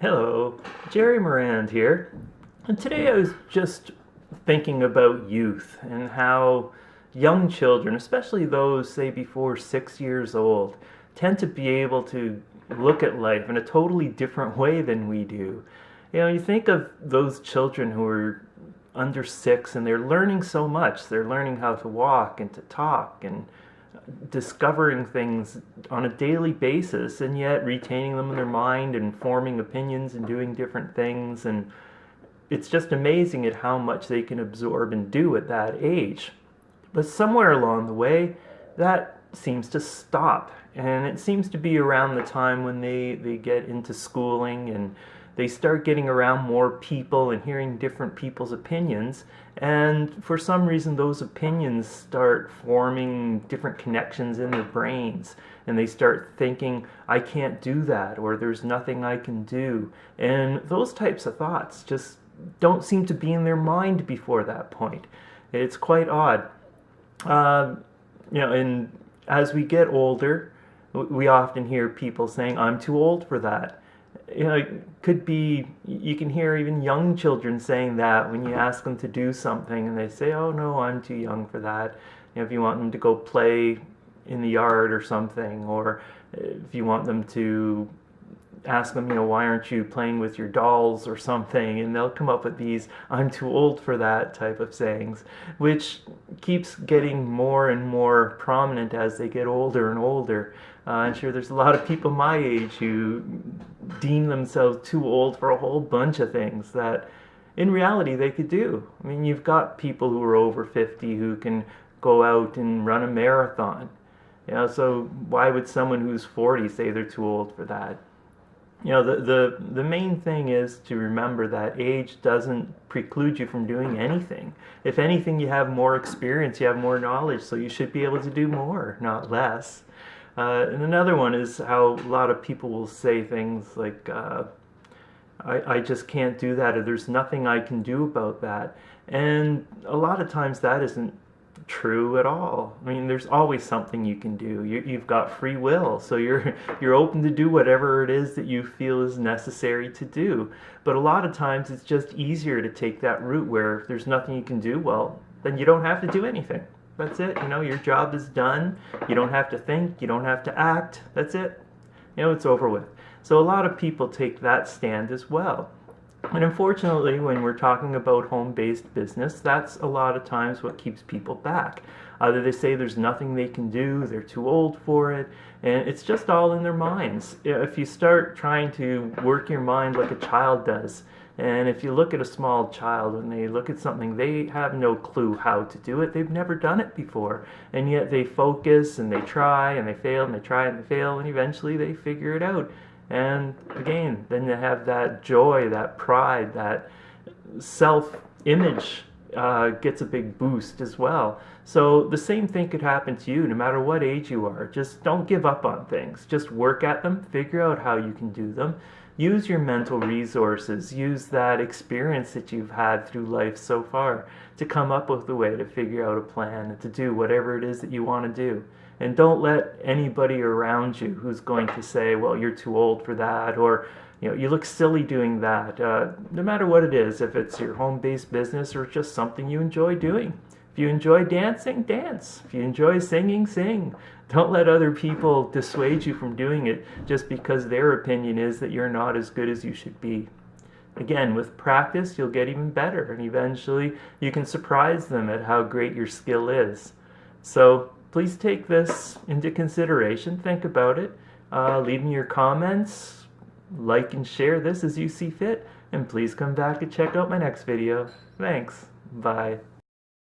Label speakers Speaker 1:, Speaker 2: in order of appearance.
Speaker 1: Hello, Gerry Morand here. And today I was just thinking about youth and how young children, especially those, say, before 6 years old, tend to be able to look at life in a totally different way than we do. You think of those children who are under six and they're learning so much. They're learning how to walk and to talk and discovering things on a daily basis and yet retaining them in their mind and forming opinions and doing different things. And it's just amazing at how much they can absorb and do at that age. But somewhere along the way, that seems to stop. And it seems to be around the time when they get into schooling and they start getting around more people and hearing different people's opinions. And for some reason, those opinions start forming different connections in their brains. And they start thinking, I can't do that, or there's nothing I can do. And those types of thoughts just don't seem to be in their mind before that point. It's quite odd. And as we get older, we often hear people saying, I'm too old for that. It could be, you can hear even young children saying that when you ask them to do something and they say, oh no, I'm too young for that. If you want them to go play in the yard or something, or if you want them to ask them, why aren't you playing with your dolls or something, and they'll come up with these I'm too old for that type of sayings, which keeps getting more and more prominent as they get older and older. I'm sure there's a lot of people my age who deem themselves too old for a whole bunch of things that in reality they could do. I mean, you've got people who are over 50 who can go out and run a marathon. So why would someone who's 40 say they're too old for that? The main thing is to remember that age doesn't preclude you from doing anything. If anything, you have more experience, you have more knowledge, so you should be able to do more, not less. And another one is how a lot of people will say things like, I just can't do that, or there's nothing I can do about that. And a lot of times that isn't true at all. I mean, there's always something you can do. You've got free will, so you're open to do whatever it is that you feel is necessary to do. But a lot of times it's just easier to take that route where if there's nothing you can do, well, then you don't have to do anything. That's it. Your job is done. You don't have to think. You don't have to act. That's it. It's over with. So a lot of people take that stand as well. And unfortunately, when we're talking about home-based business, that's a lot of times what keeps people back. Either they say there's nothing they can do, they're too old for it, and it's just all in their minds. If you start trying to work your mind like a child does, and if you look at a small child, when they look at something, they have no clue how to do it. They've never done it before. And yet they focus and they try and they fail and they try and they fail, and eventually they figure it out. And again, then you have that joy, that pride, that self-image gets a big boost as well. So the same thing could happen to you no matter what age you are. Just don't give up on things. Just work at them, figure out how you can do them. Use your mental resources, use that experience that you've had through life so far to come up with a way to figure out a plan and to do whatever it is that you want to do. And don't let anybody around you who's going to say, well, you're too old for that, or you look silly doing that. No matter what it is, if it's your home-based business or just something you enjoy doing. If you enjoy dancing, dance. If you enjoy singing, sing. Don't let other people dissuade you from doing it just because their opinion is that you're not as good as you should be. Again, with practice, you'll get even better, and eventually you can surprise them at how great your skill is. So please take this into consideration. Think about it. Leave me your comments. Like and share this as you see fit. And please come back and check out my next video. Thanks. Bye.